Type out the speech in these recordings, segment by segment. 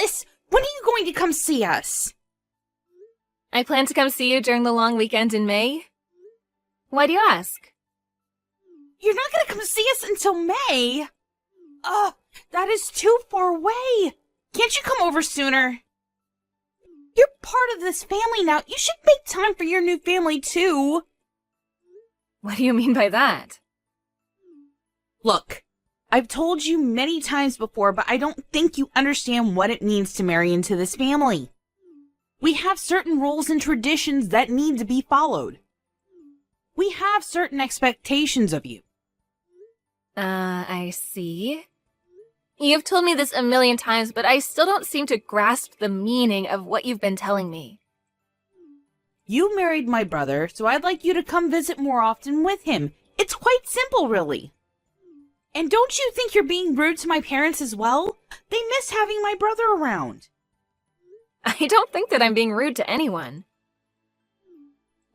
Alice, when are you going to come see us? I plan to come see you during the long weekend in May. Why do you ask? You're not going to come see us until May? That is too far away. Can't you come over sooner? You're part of this family now. You should make time for your new family, too. What do you mean by that? Look, I've told you many times before, but I don't think you understand what it means to marry into this family. We have certain rules and traditions that need to be followed. We have certain expectations of you. I see. You've told me this a million times, but I still don't seem to grasp the meaning of what you've been telling me. You married my brother, so I'd like you to come visit more often with him. It's quite simple, really. And don't you think you're being rude to my parents as well? They miss having my brother around. I don't think that I'm being rude to anyone.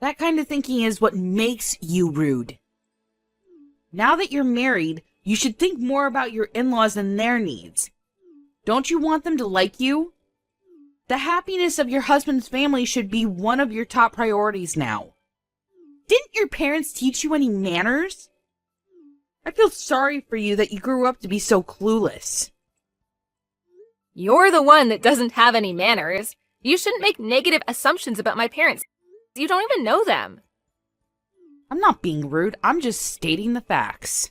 That kind of thinking is what makes you rude. Now that you're married, you should think more about your in-laws and their needs. Don't you want them to like you? The happiness of your husband's family should be one of your top priorities now. Didn't your parents teach you any manners? I feel sorry for you that you grew up to be so clueless. You're the one that doesn't have any manners. You shouldn't make negative assumptions about my parents. You don't even know them. I'm not being rude. I'm just stating the facts.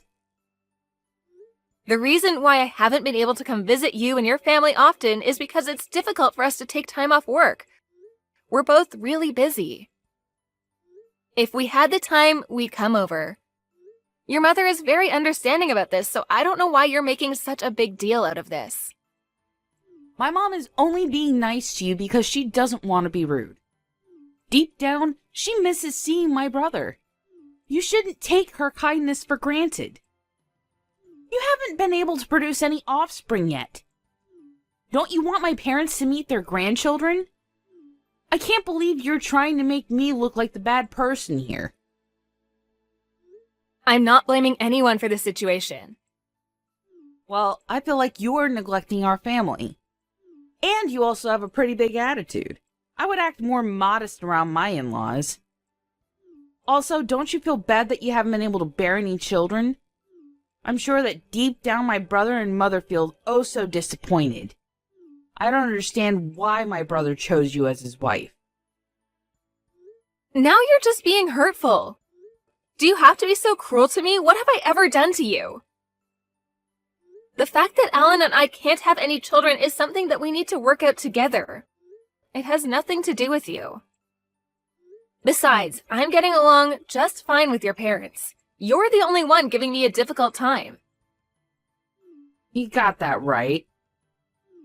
The reason why I haven't been able to come visit you and your family often is because it's difficult for us to take time off work. We're both really busy. If we had the time, we'd come over. Your mother is very understanding about this, so I don't know why you're making such a big deal out of this. My mom is only being nice to you because she doesn't want to be rude. Deep down, she misses seeing my brother. You shouldn't take her kindness for granted. You haven't been able to produce any offspring yet. Don't you want my parents to meet their grandchildren? I can't believe you're trying to make me look like the bad person here. I'm not blaming anyone for this situation. Well, I feel like you're neglecting our family. And you also have a pretty big attitude. I would act more modest around my in-laws. Also, don't you feel bad that you haven't been able to bear any children? I'm sure that deep down my brother and mother feel oh so disappointed. I don't understand why my brother chose you as his wife. Now you're just being hurtful. Do you have to be so cruel to me? What have I ever done to you? The fact that Alan and I can't have any children is something that we need to work out together. It has nothing to do with you. Besides, I'm getting along just fine with your parents. You're the only one giving me a difficult time. You got that right.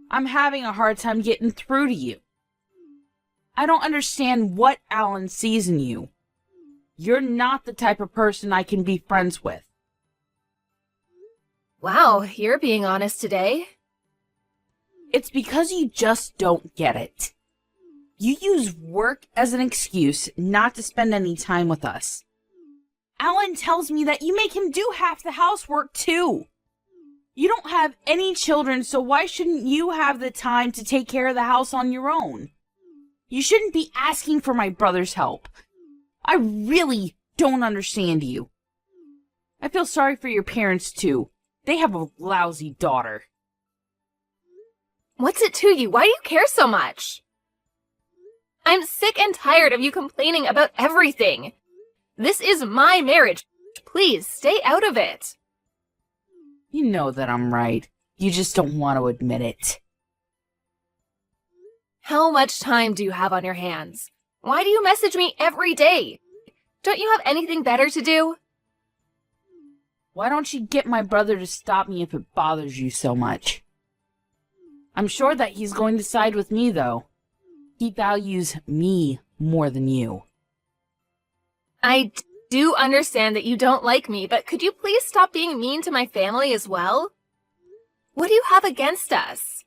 I'm having a hard time getting through to you. I don't understand what Alan sees in you. You're not the type of person I can be friends with. Wow, you're being honest today. It's because you just don't get it. You use work as an excuse not to spend any time with us. Alan tells me that you make him do half the housework too. You don't have any children, so why shouldn't you have the time to take care of the house on your own? You shouldn't be asking for my brother's help. I really don't understand you. I feel sorry for your parents too. They have a lousy daughter. What's it to you? Why do you care so much? I'm sick and tired of you complaining about everything. This is my marriage. Please, stay out of it. You know that I'm right. You just don't want to admit it. How much time do you have on your hands? Why do you message me every day? Don't you have anything better to do? Why don't you get my brother to stop me if it bothers you so much? I'm sure that he's going to side with me, though. He values me more than you. I do understand that you don't like me, but could you please stop being mean to my family as well? What do you have against us?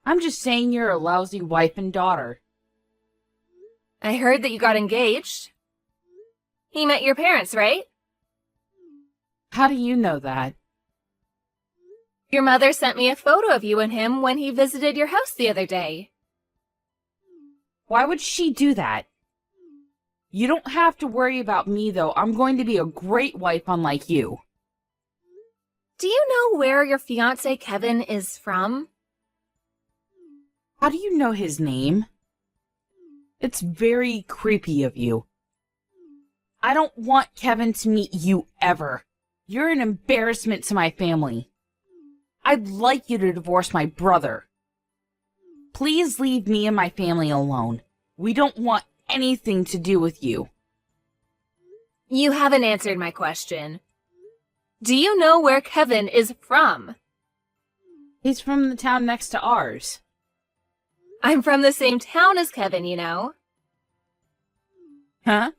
I'm just saying you're a lousy wife and daughter. I heard that you got engaged. He met your parents, right? How do you know that? Your mother sent me a photo of you and him when he visited your house the other day. Why would she do that? You don't have to worry about me, though. I'm going to be a great wife unlike you. Do you know where your fiancé Kevin is from? How do you know his name? It's very creepy of you. I don't want Kevin to meet you ever. You're an embarrassment to my family. I'd like you to divorce my brother. Please leave me and my family alone. We don't want anything to do with you. You haven't answered my question. Do you know where Kevin is from? He's from the town next to ours. I'm from the same town as Kevin, you know. Huh?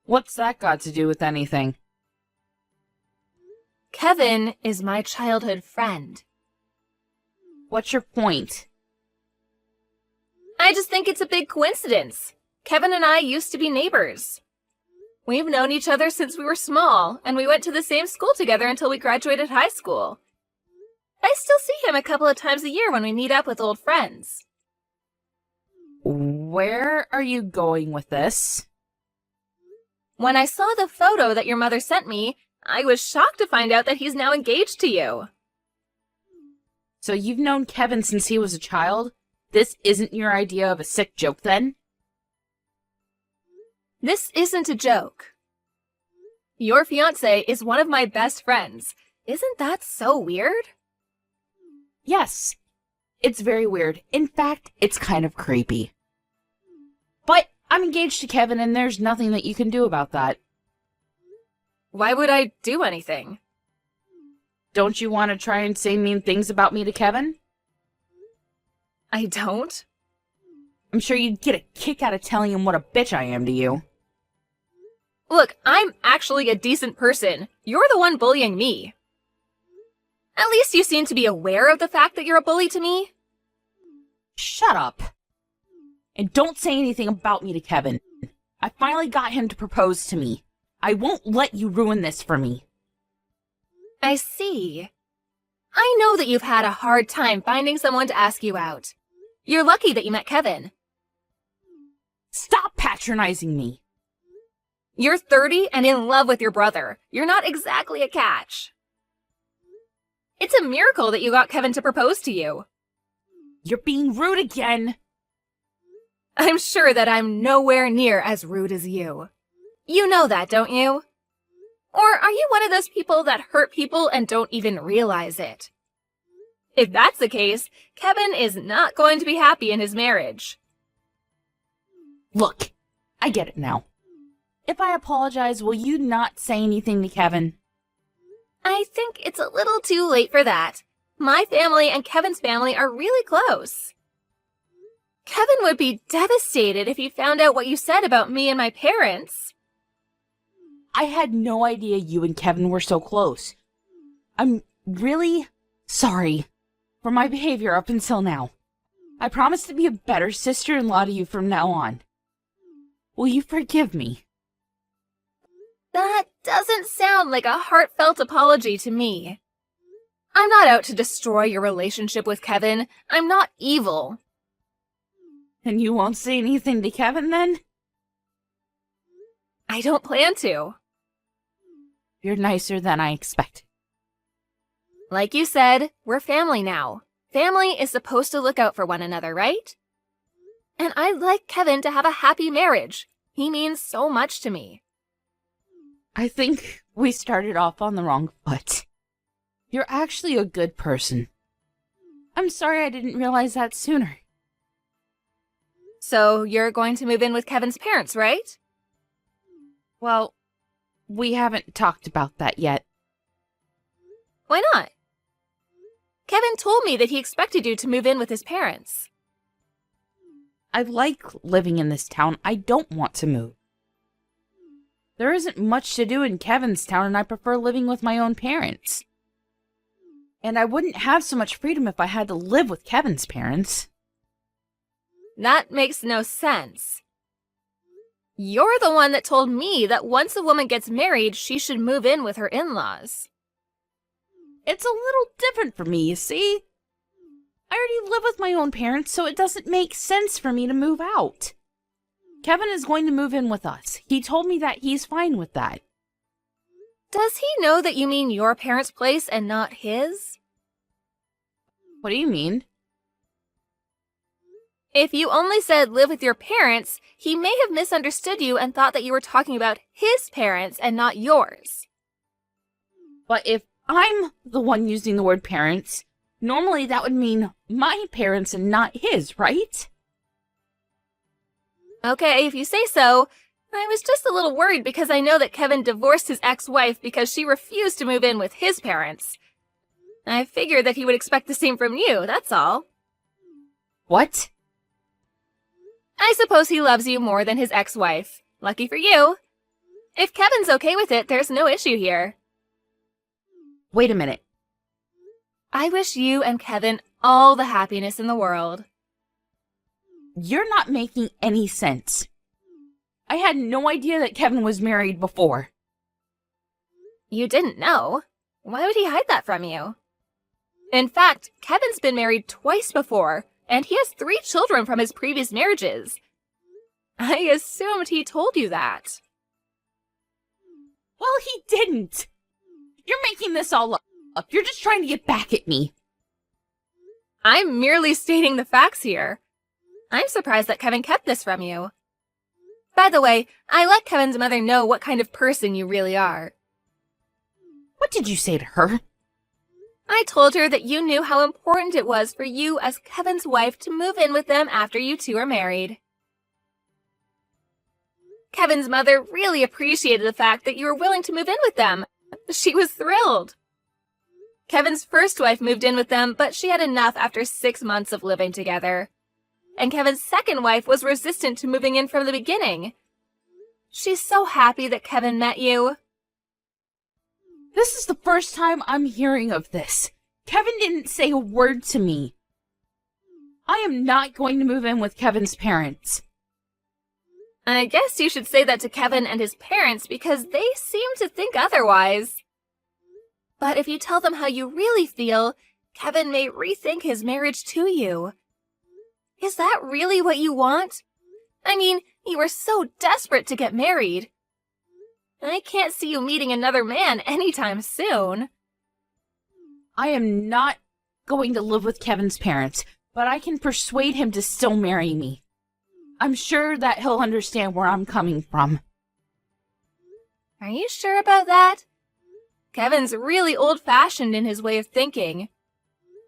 What's that got to do with anything? Kevin is my childhood friend. What's your point? I just think it's a big coincidence. Kevin and I used to be neighbors. We've known each other since we were small, and we went to the same school together until we graduated high school. I still see him a couple of times a year when we meet up with old friends. Where are you going with this? When I saw the photo that your mother sent me, I was shocked to find out that he's now engaged to you. So you've known Kevin since he was a child? This isn't your idea of a sick joke, then? This isn't a joke. Your fiancé is one of my best friends. Isn't that so weird? Yes. It's very weird. In fact, it's kind of creepy. But I'm engaged to Kevin, and there's nothing that you can do about that. Why would I do anything? Don't you want to try and say mean things about me to Kevin? I don't. I'm sure you'd get a kick out of telling him what a bitch I am to you. Look, I'm actually a decent person. You're the one bullying me. At least you seem to be aware of the fact that you're a bully to me. Shut up. And don't say anything about me to Kevin. I finally got him to propose to me. I won't let you ruin this for me. I see. I know that you've had a hard time finding someone to ask you out. You're lucky that you met Kevin. Stop patronizing me. You're 30 and in love with your brother. You're not exactly a catch. It's a miracle that you got Kevin to propose to you. You're being rude again. I'm sure that I'm nowhere near as rude as you. You know that, don't you? Or are you one of those people that hurt people and don't even realize it? If that's the case, Kevin is not going to be happy in his marriage. Look, I get it now. If I apologize, will you not say anything to Kevin? I think it's a little too late for that. My family and Kevin's family are really close. Kevin would be devastated if he found out what you said about me and my parents. I had no idea you and Kevin were so close. I'm really sorry for my behavior up until now. I promise to be a better sister-in-law to you from now on. Will you forgive me? That doesn't sound like a heartfelt apology to me. I'm not out to destroy your relationship with Kevin. I'm not evil. And you won't say anything to Kevin then? I don't plan to. You're nicer than I expected. Like you said, we're family now. Family is supposed to look out for one another, right? And I'd like Kevin to have a happy marriage. He means so much to me. I think we started off on the wrong foot. You're actually a good person. I'm sorry I didn't realize that sooner. So you're going to move in with Kevin's parents, right? Well, we haven't talked about that yet. Why not? Kevin told me that he expected you to move in with his parents. I like living in this town. I don't want to move. There isn't much to do in Kevin's town, and I prefer living with my own parents. And I wouldn't have so much freedom if I had to live with Kevin's parents. That makes no sense. You're the one that told me that once a woman gets married, she should move in with her in-laws. It's a little different for me, you see? I already live with my own parents, so it doesn't make sense for me to move out. Kevin is going to move in with us. He told me that he's fine with that. Does he know that you mean your parents' place and not his? What do you mean? If you only said live with your parents, he may have misunderstood you and thought that you were talking about his parents and not yours. But if I'm the one using the word parents, normally that would mean my parents and not his, right? Okay, if you say so. I was just a little worried because I know that Kevin divorced his ex-wife because she refused to move in with his parents. I figured that he would expect the same from you, that's all. What? I suppose he loves you more than his ex-wife. Lucky for you. If Kevin's okay with it, there's no issue here. Wait a minute. I wish you and Kevin all the happiness in the world. You're not making any sense. I had no idea that Kevin was married before. You didn't know? Why would he hide that from you? In fact, Kevin's been married twice before, and he has 3 children from his previous marriages. I assumed he told you that. Well, he didn't. You're making this all up. You're just trying to get back at me. I'm merely stating the facts here. I'm surprised that Kevin kept this from you. By the way, I let Kevin's mother know what kind of person you really are. What did you say to her? I told her that you knew how important it was for you as Kevin's wife to move in with them after you two are married. Kevin's mother really appreciated the fact that you were willing to move in with them. She was thrilled. Kevin's first wife moved in with them, but she had enough after 6 months of living together. And Kevin's second wife was resistant to moving in from the beginning. She's so happy that Kevin met you. This is the first time I'm hearing of this. Kevin didn't say a word to me. I am not going to move in with Kevin's parents. I guess you should say that to Kevin and his parents because they seem to think otherwise. But if you tell them how you really feel, Kevin may rethink his marriage to you. Is that really what you want? I mean, you were so desperate to get married. I can't see you meeting another man anytime soon. I am not going to live with Kevin's parents, but I can persuade him to still marry me. I'm sure that he'll understand where I'm coming from. Are you sure about that? Kevin's really old-fashioned in his way of thinking.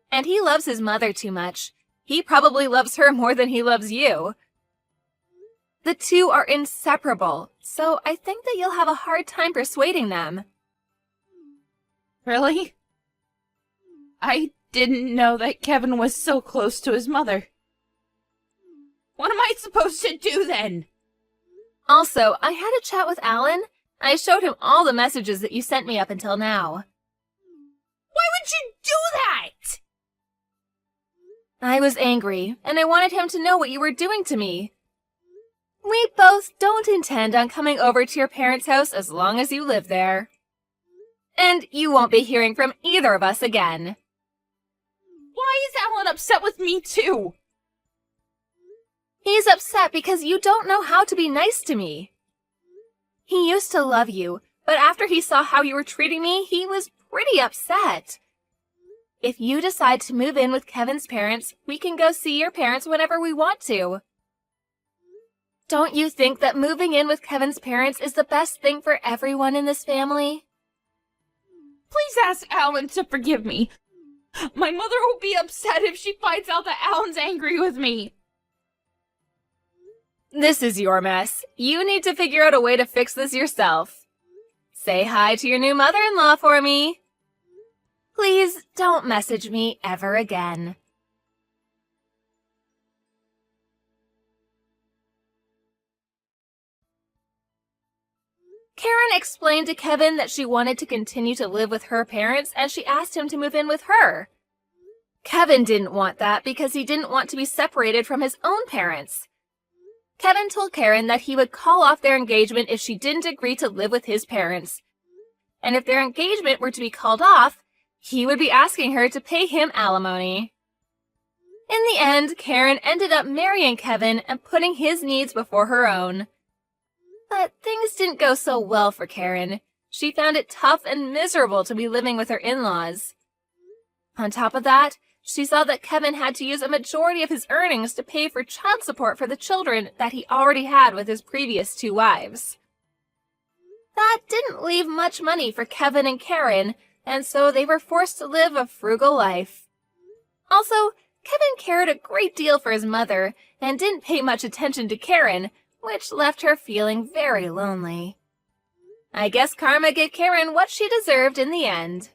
And he loves his mother too much. He probably loves her more than he loves you. The two are inseparable, so I think that you'll have a hard time persuading them. Really? I didn't know that Kevin was so close to his mother. What am I supposed to do then? Also, I had a chat with Alan. I showed him all the messages that you sent me up until now. Why would you do that? I was angry, and I wanted him to know what you were doing to me. We both don't intend on coming over to your parents' house as long as you live there. And you won't be hearing from either of us again. Why is Alan upset with me too? He's upset because you don't know how to be nice to me. He used to love you, but after he saw how you were treating me, he was pretty upset. If you decide to move in with Kevin's parents, we can go see your parents whenever we want to. Don't you think that moving in with Kevin's parents is the best thing for everyone in this family? Please ask Alan to forgive me. My mother will be upset if she finds out that Alan's angry with me. This is your mess. You need to figure out a way to fix this yourself. Say hi to your new mother-in-law for me. Please don't message me ever again. Karen explained to Kevin that she wanted to continue to live with her parents and she asked him to move in with her. Kevin didn't want that because he didn't want to be separated from his own parents. Kevin told Karen that he would call off their engagement if she didn't agree to live with his parents. And if their engagement were to be called off, he would be asking her to pay him alimony. In the end, Karen ended up marrying Kevin and putting his needs before her own. But things didn't go so well for Karen. She found it tough and miserable to be living with her in-laws. On top of that, she saw that Kevin had to use a majority of his earnings to pay for child support for the children that he already had with his previous 2 wives. That didn't leave much money for Kevin and Karen, and so they were forced to live a frugal life. Also, Kevin cared a great deal for his mother and didn't pay much attention to Karen, which left her feeling very lonely. I guess karma gave Karen what she deserved in the end.